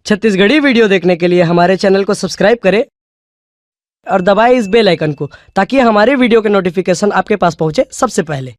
Chhattisgarhi video देखने के लिए हमारे चैनल को सब्सक्राइब करें और दबाएं इस बेल आइकन को ताकि हमारे वीडियो के नोटिफिकेशन आपके पास पहुंचे सबसे पहले।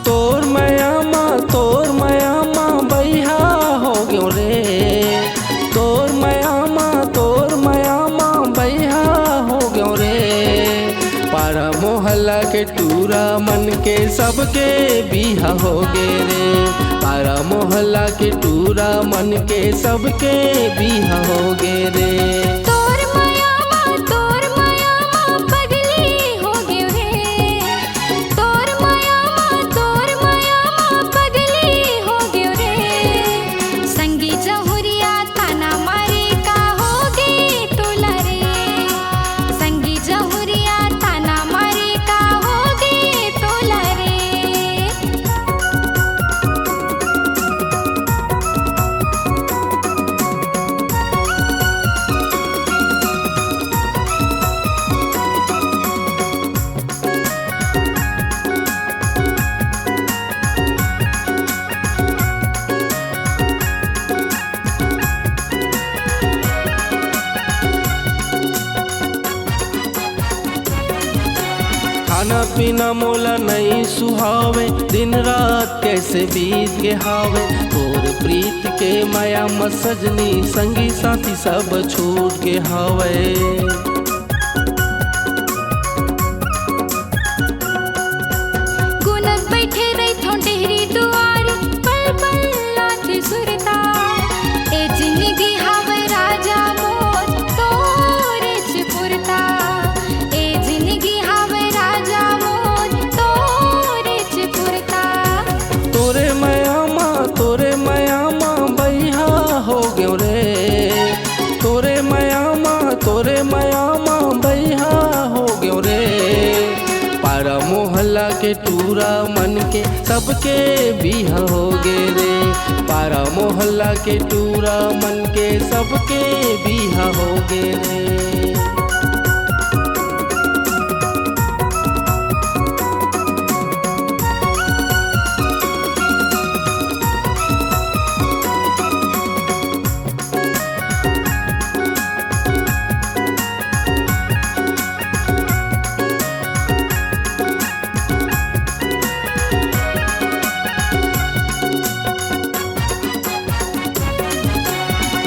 तोर मयामा बैहा हो गयो रे, तोर मयामा बैहा हो गयो रे। पारा मोहल्ला के टूरा मन के सबके बिहा हो गे रे, पारा मोहल्ला के टूरा मन के सबके बिहा हो गे रे। खाना पीना मोला नहीं सुहावे, दिन रात कैसे बीत के हावे। तोर प्रीत के माया म सजनी संगी साथी सब छूट के हावे। गुनत बैठे रही थो डेहरी दुआरी, पल पल लाठी सुरता। ए जिंदगी हावे राजा मोर तोरे चिपुरता, ए जिंदगी हावे राजा मोर तोरे चिपुरता। तोरे मयामा बैहा हो गयो रे, तोरे मयामा बैहा हो गयो रे। पारा मोहल्ला के टूरा मन के सबके बिहा हो गे रे, पारा मोहल्ला के टूरा मन के सबके बिहा हो गे रे।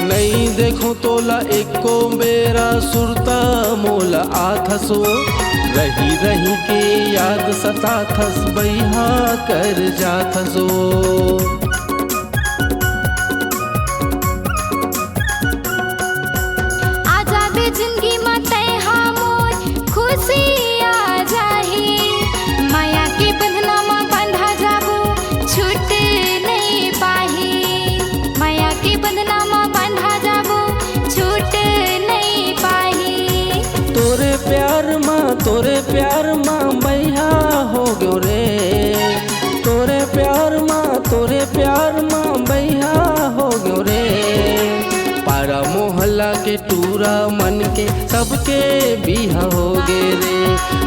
नहीं देखो तोला एको बेरा सुरता मोला आथसो, रही रही के याद सताथस बैहा कर जाथसो। आजादे जिंदगी में तैहा मोर खुशी आ जाही, माया के बंधना में बंधा जाबो छूट नहीं पाही। माया के बंधना में बंधा जाबो छूट नहीं पाही। तोरे प्यार माँ बैहा हो गयो रे, तोरे प्यार माँ बैहा हो गयो रे। पारा मोहल्ला के टूरा मन के सबके बिहा हो गे रे,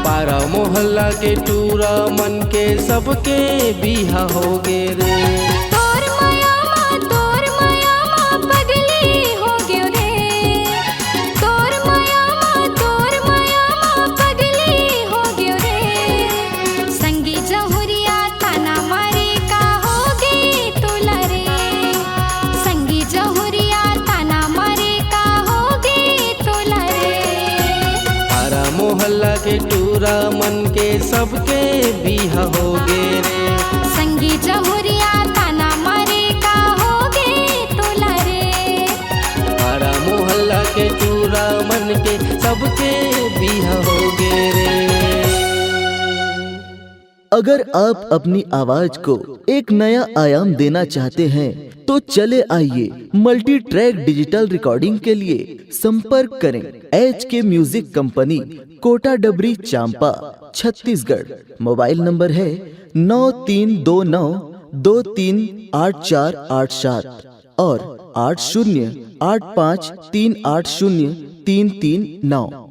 पारा मोहल्ला के टूरा मन के सबके बिहा हो गे रे। मोहल्ला के टूरा मन के सबके बिहा हो गे रे, संगी जहुरिया ताना मारे का हो गे तोला रे। पारा मोहल्ला के टूरा मन के सबके बिहा हो गे रे। अगर आप अपनी आवाज को एक नया आयाम देना चाहते हैं तो चले आइए मल्टी ट्रैक डिजिटल रिकॉर्डिंग के लिए संपर्क करें HK म्यूजिक कंपनी, कोटा डबरी, चांपा। छत्तीसगढ़। मोबाइल नंबर है 9329238487 और 8085380339।